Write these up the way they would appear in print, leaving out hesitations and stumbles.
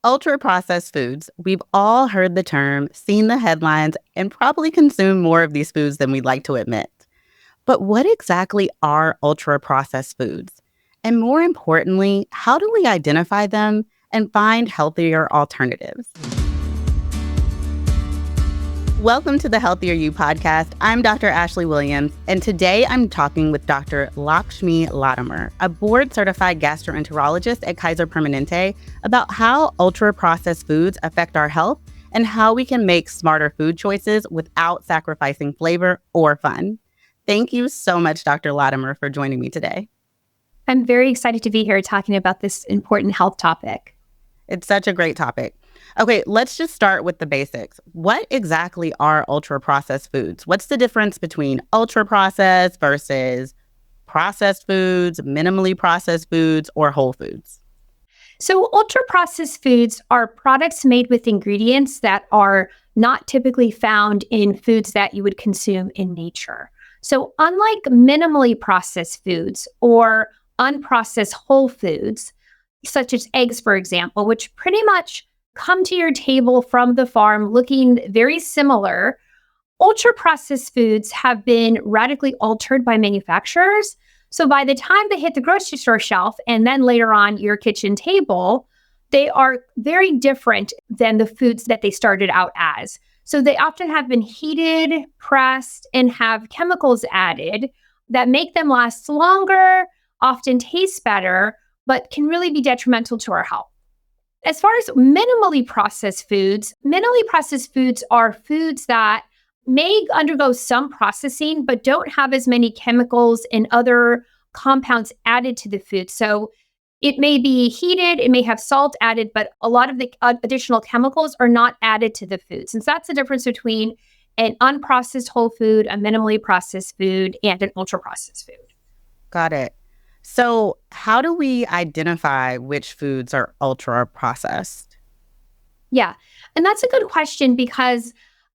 Ultra-processed foods. We've all heard the term, seen the headlines, and probably consume more of these foods than we'd like to admit. But what exactly are ultra-processed foods? And more importantly, how do we identify them and find healthier alternatives? Welcome to the Healthier You podcast. I'm Dr. Ashlee Williams, and today I'm talking with Dr. Lakshmi Lattimer, a board-certified gastroenterologist at Kaiser Permanente, about how ultra-processed foods affect our health and how we can make smarter food choices without sacrificing flavor or fun. Thank you so much, Dr. Lattimer, for joining me today. I'm very excited to be here talking about this important health topic. It's such a great topic. Okay, let's just start with the basics. What exactly are ultra-processed foods? What's the difference between ultra-processed versus processed foods, minimally processed foods, or whole foods? So ultra-processed foods are products made with ingredients that are not typically found in foods that you would consume in nature. So unlike minimally processed foods or unprocessed whole foods, such as eggs, for example, which pretty much come to your table from the farm looking very similar, ultra-processed foods have been radically altered by manufacturers. So by the time they hit the grocery store shelf and then later on your kitchen table, they are very different than the foods that they started out as. So they often have been heated, pressed, and have chemicals added that make them last longer, often taste better, but can really be detrimental to our health. As far as minimally processed foods are foods that may undergo some processing, but don't have as many chemicals and other compounds added to the food. So it may be heated, it may have salt added, but a lot of the additional chemicals are not added to the food. Since that's the difference between an unprocessed whole food, a minimally processed food, and an ultra-processed food. Got it. So how do we identify which foods are ultra-processed? Yeah, and that's a good question because,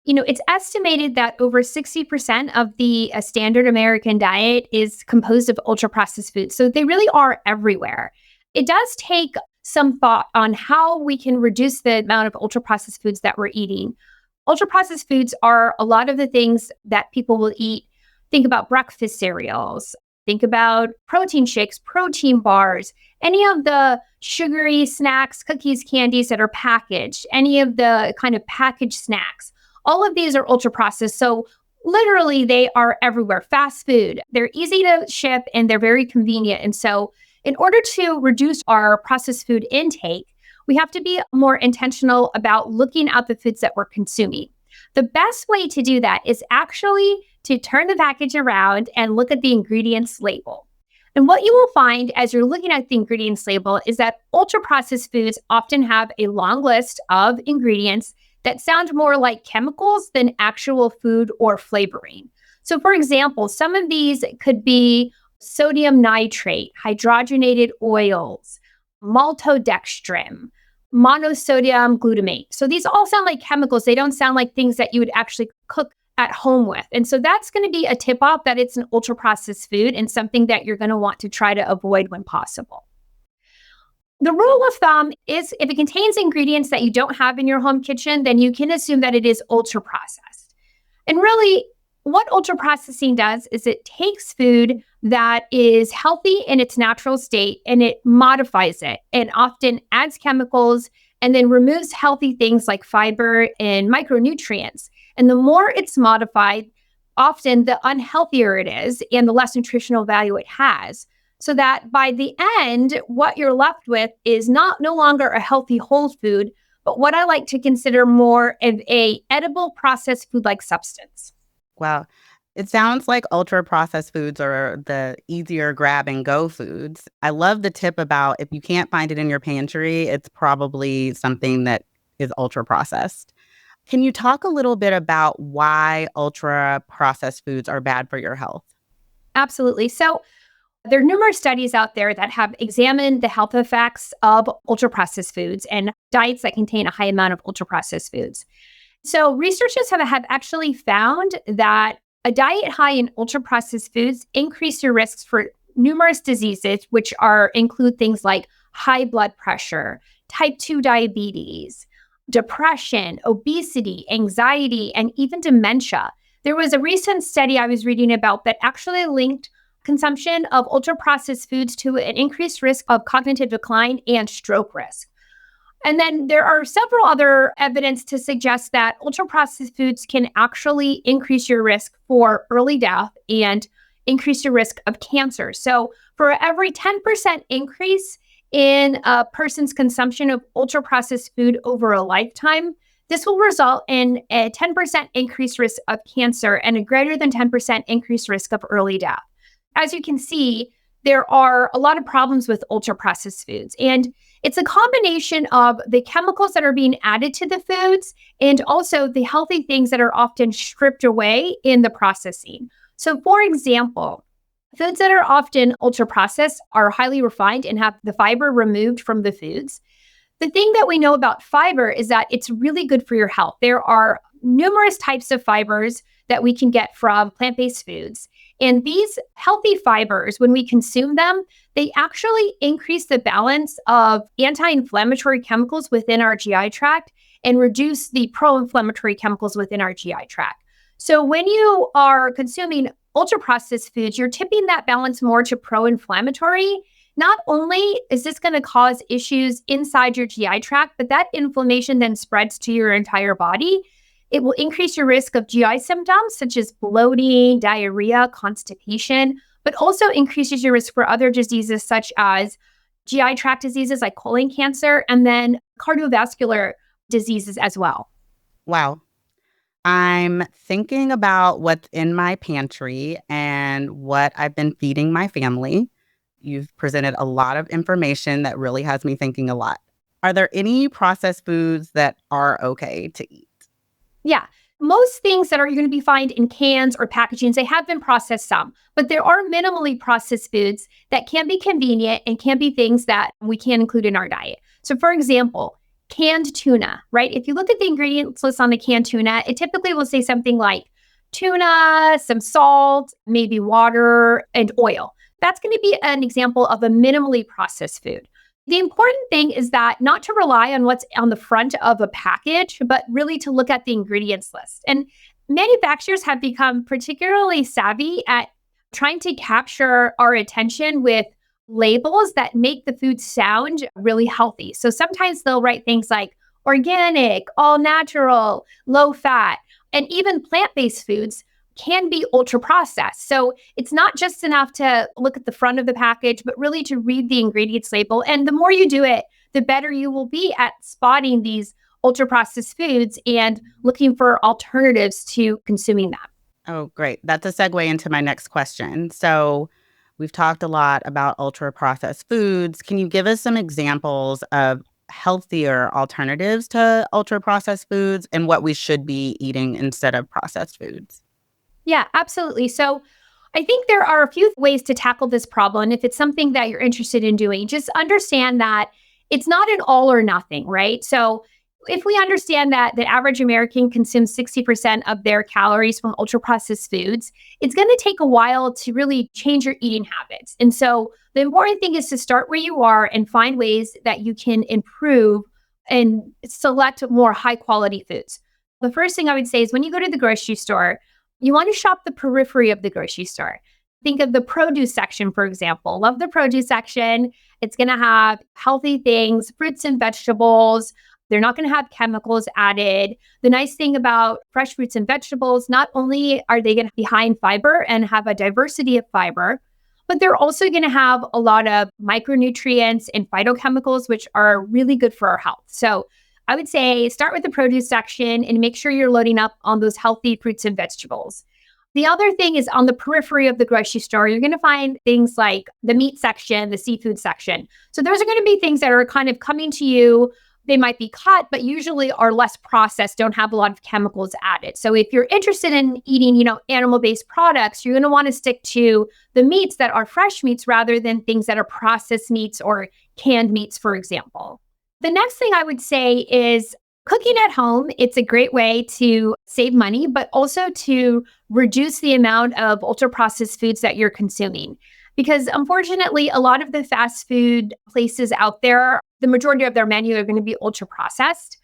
it's estimated that over 60% of the standard American diet is composed of ultra-processed foods. So they really are everywhere. It does take some thought on how we can reduce the amount of ultra-processed foods that we're eating. Ultra-processed foods are a lot of the things that people will eat. Think about breakfast cereals. Think about protein shakes, protein bars, any of the sugary snacks, cookies, candies that are packaged, any of the kind of packaged snacks. All of these are ultra-processed. So literally they are everywhere. Fast food, they're easy to ship and they're very convenient. And so in order to reduce our processed food intake, we have to be more intentional about looking at the foods that we're consuming. The best way to do that is actually to turn the package around and look at the ingredients label. And what you will find as you're looking at the ingredients label is that ultra-processed foods often have a long list of ingredients that sound more like chemicals than actual food or flavoring. So for example, some of these could be sodium nitrate, hydrogenated oils, maltodextrin, monosodium glutamate. So these all sound like chemicals. They don't sound like things that you would actually cook at home with. And so that's going to be a tip-off that it's an ultra-processed food and something that you're going to want to try to avoid when possible. The rule of thumb is if it contains ingredients that you don't have in your home kitchen, then you can assume that it is ultra-processed. And really, what ultra-processing does is it takes food that is healthy in its natural state and it modifies it and often adds chemicals and then removes healthy things like fiber and micronutrients. And the more it's modified, often the unhealthier it is and the less nutritional value it has. So that by the end, what you're left with is no longer a healthy whole food, but what I like to consider more of a edible processed food-like substance. Wow. It sounds like ultra-processed foods are the easier grab and go foods. I love the tip about if you can't find it in your pantry, it's probably something that is ultra-processed. Can you talk a little bit about why ultra-processed foods are bad for your health? Absolutely. So there are numerous studies out there that have examined the health effects of ultra-processed foods and diets that contain a high amount of ultra-processed foods. So researchers have actually found that a diet high in ultra-processed foods increase your risks for numerous diseases, which include things like high blood pressure, type 2 diabetes, depression, obesity, anxiety, and even dementia. There was a recent study I was reading about that actually linked consumption of ultra-processed foods to an increased risk of cognitive decline and stroke risk. And then there are several other evidence to suggest that ultra-processed foods can actually increase your risk for early death and increase your risk of cancer. So for every 10% increase in a person's consumption of ultra-processed food over a lifetime, this will result in a 10% increased risk of cancer and a greater than 10% increased risk of early death. As you can see, there are a lot of problems with ultra-processed foods. And it's a combination of the chemicals that are being added to the foods and also the healthy things that are often stripped away in the processing. So for example, foods that are often ultra-processed are highly refined and have the fiber removed from the foods. The thing that we know about fiber is that it's really good for your health. There are numerous types of fibers that we can get from plant-based foods. And these healthy fibers, when we consume them, they actually increase the balance of anti-inflammatory chemicals within our GI tract and reduce the pro-inflammatory chemicals within our GI tract. So when you are consuming ultra-processed foods, you're tipping that balance more to pro-inflammatory. Not only is this going to cause issues inside your GI tract, but that inflammation then spreads to your entire body. It will increase your risk of GI symptoms such as bloating, diarrhea, constipation, but also increases your risk for other diseases such as GI tract diseases like colon cancer and then cardiovascular diseases as well. Wow. I'm thinking about what's in my pantry and what I've been feeding my family. You've presented a lot of information that really has me thinking a lot. Are there any processed foods that are okay to eat? Yeah. Most things that are going to be found in cans or packagings, they have been processed some, but there are minimally processed foods that can be convenient and can be things that we can include in our diet. So for example, canned tuna, right? If you look at the ingredients list on the canned tuna, it typically will say something like tuna, some salt, maybe water, and oil. That's going to be an example of a minimally processed food. The important thing is that not to rely on what's on the front of a package, but really to look at the ingredients list. And manufacturers have become particularly savvy at trying to capture our attention with labels that make the food sound really healthy. So sometimes they'll write things like organic, all natural, low fat, and even plant-based foods can be ultra processed. So it's not just enough to look at the front of the package, but really to read the ingredients label. And the more you do it, the better you will be at spotting these ultra processed foods and looking for alternatives to consuming them. Oh, great. That's a segue into my next question. So we've talked a lot about ultra processed foods. Can you give us some examples of healthier alternatives to ultra processed foods and what we should be eating instead of processed foods? Yeah, absolutely. So I think there are a few ways to tackle this problem. If it's something that you're interested in doing, just understand that it's not an all or nothing, right? So if we understand that the average American consumes 60% of their calories from ultra processed foods, it's going to take a while to really change your eating habits. And so the important thing is to start where you are and find ways that you can improve and select more high quality foods. The first thing I would say is when you go to the grocery store, you want to shop the periphery of the grocery store. Think of the produce section, for example. Love the produce section. It's going to have healthy things, fruits and vegetables. They're not going to have chemicals added. The nice thing about fresh fruits and vegetables, not only are they going to be high in fiber and have a diversity of fiber, but they're also going to have a lot of micronutrients and phytochemicals, which are really good for our health. So I would say start with the produce section and make sure you're loading up on those healthy fruits and vegetables. The other thing is on the periphery of the grocery store, you're going to find things like the meat section, the seafood section. So those are going to be things that are kind of coming to you. They might be cut, but usually are less processed, don't have a lot of chemicals added. So if you're interested in eating, animal-based products, you're going to want to stick to the meats that are fresh meats rather than things that are processed meats or canned meats, for example. The next thing I would say is cooking at home. It's a great way to save money, but also to reduce the amount of ultra-processed foods that you're consuming. Because unfortunately, a lot of the fast food places out there, the majority of their menu are going to be ultra processed.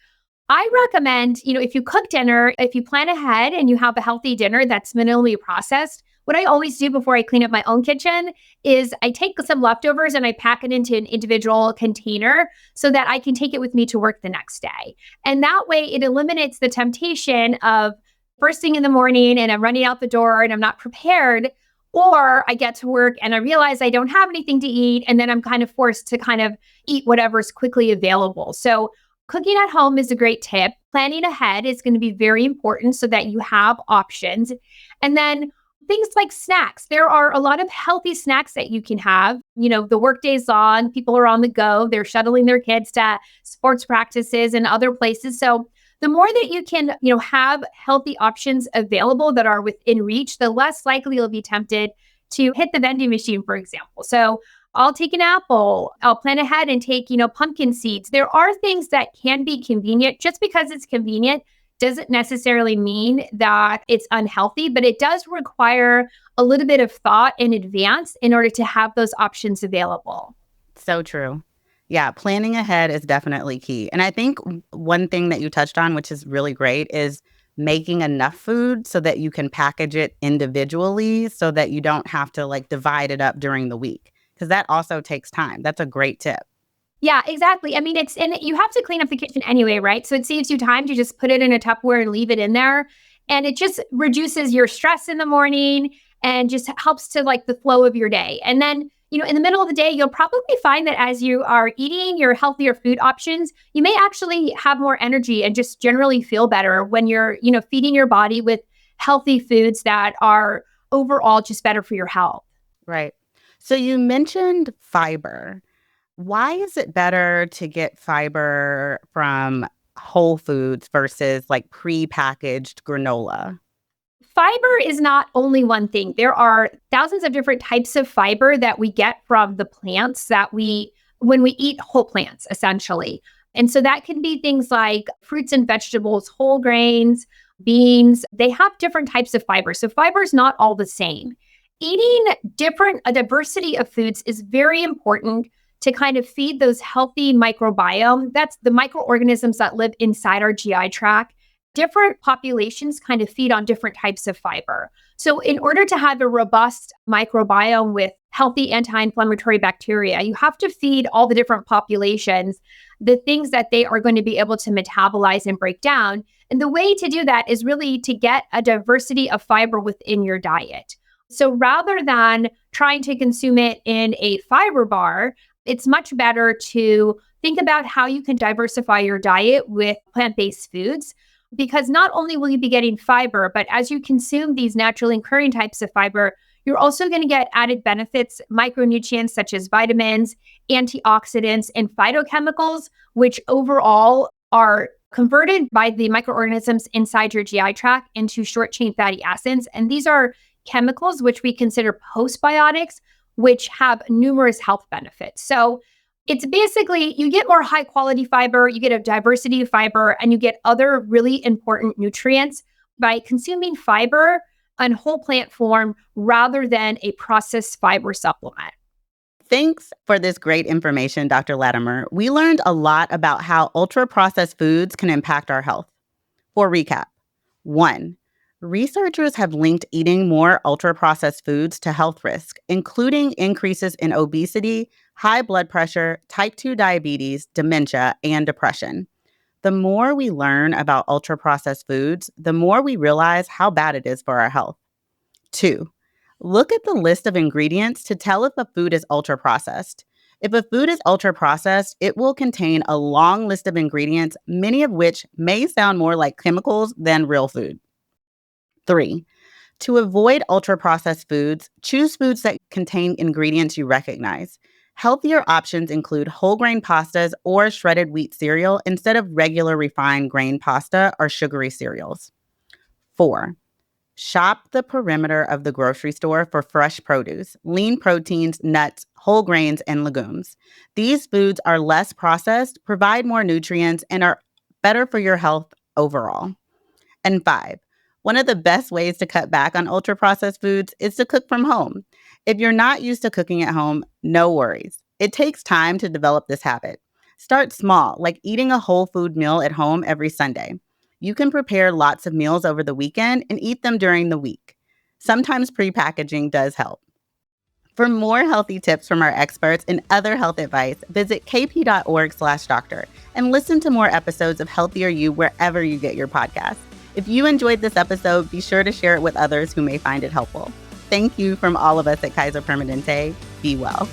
I recommend, if you cook dinner, if you plan ahead and you have a healthy dinner that's minimally processed, what I always do before I clean up my own kitchen is I take some leftovers and I pack it into an individual container so that I can take it with me to work the next day. And that way it eliminates the temptation of first thing in the morning and I'm running out the door and I'm not prepared, or I get to work and I realize I don't have anything to eat and then I'm kind of forced to kind of eat whatever's quickly available. So cooking at home is a great tip. Planning ahead is going to be very important so that you have options. And then things like snacks. There are a lot of healthy snacks that you can have. The workday's on, people are on the go, they're shuttling their kids to sports practices and other places. So the more that you can, have healthy options available that are within reach, the less likely you'll be tempted to hit the vending machine, for example. So I'll take an apple. I'll plan ahead and take, pumpkin seeds. There are things that can be convenient. Just because it's convenient doesn't necessarily mean that it's unhealthy, but it does require a little bit of thought in advance in order to have those options available. So true. Yeah, planning ahead is definitely key. And I think one thing that you touched on, which is really great, is making enough food so that you can package it individually so that you don't have to divide it up during the week. Because that also takes time. That's a great tip. Yeah, exactly. I mean, and you have to clean up the kitchen anyway, right? So it saves you time to just put it in a Tupperware and leave it in there. And it just reduces your stress in the morning and just helps to the flow of your day. And then, in the middle of the day, you'll probably find that as you are eating your healthier food options, you may actually have more energy and just generally feel better when you're, feeding your body with healthy foods that are overall just better for your health. Right. So you mentioned fiber. Why is it better to get fiber from whole foods versus pre-packaged granola? Fiber is not only one thing. There are thousands of different types of fiber that we get from the plants when we eat whole plants, essentially. And so that can be things like fruits and vegetables, whole grains, beans. They have different types of fiber. So fiber is not all the same. Eating a diversity of foods is very important to kind of feed those healthy microbiome. That's the microorganisms that live inside our GI tract. Different populations kind of feed on different types of fiber. So in order to have a robust microbiome with healthy anti-inflammatory bacteria, you have to feed all the different populations the things that they are going to be able to metabolize and break down. And the way to do that is really to get a diversity of fiber within your diet. So rather than trying to consume it in a fiber bar, it's much better to think about how you can diversify your diet with plant-based foods, because not only will you be getting fiber, but as you consume these naturally occurring types of fiber, you're also going to get added benefits, micronutrients such as vitamins, antioxidants, and phytochemicals, which overall are converted by the microorganisms inside your GI tract into short-chain fatty acids. And these are chemicals which we consider postbiotics, which have numerous health benefits. So it's basically you get more high quality fiber, you get a diversity of fiber, and you get other really important nutrients by consuming fiber in whole plant form rather than a processed fiber supplement. Thanks for this great information, Dr. Lattimer. We learned a lot about how ultra-processed foods can impact our health. For recap, 1. Researchers have linked eating more ultra-processed foods to health risk, including increases in obesity, high blood pressure, type 2 diabetes, dementia, and depression. The more we learn about ultra-processed foods, the more we realize how bad it is for our health. 2. Look at the list of ingredients to tell if a food is ultra-processed. If a food is ultra-processed, it will contain a long list of ingredients, many of which may sound more like chemicals than real food. 3. To avoid ultra-processed foods, choose foods that contain ingredients you recognize. Healthier options include whole grain pastas or shredded wheat cereal instead of regular refined grain pasta or sugary cereals. 4. Shop the perimeter of the grocery store for fresh produce, lean proteins, nuts, whole grains, and legumes. These foods are less processed, provide more nutrients, and are better for your health overall. And 5. One of the best ways to cut back on ultra-processed foods is to cook from home. If you're not used to cooking at home, no worries. It takes time to develop this habit. Start small, like eating a whole food meal at home every Sunday. You can prepare lots of meals over the weekend and eat them during the week. Sometimes prepackaging does help. For more healthy tips from our experts and other health advice, visit kp.org/doctor and listen to more episodes of Healthier You wherever you get your podcasts. If you enjoyed this episode, be sure to share it with others who may find it helpful. Thank you from all of us at Kaiser Permanente. Be well.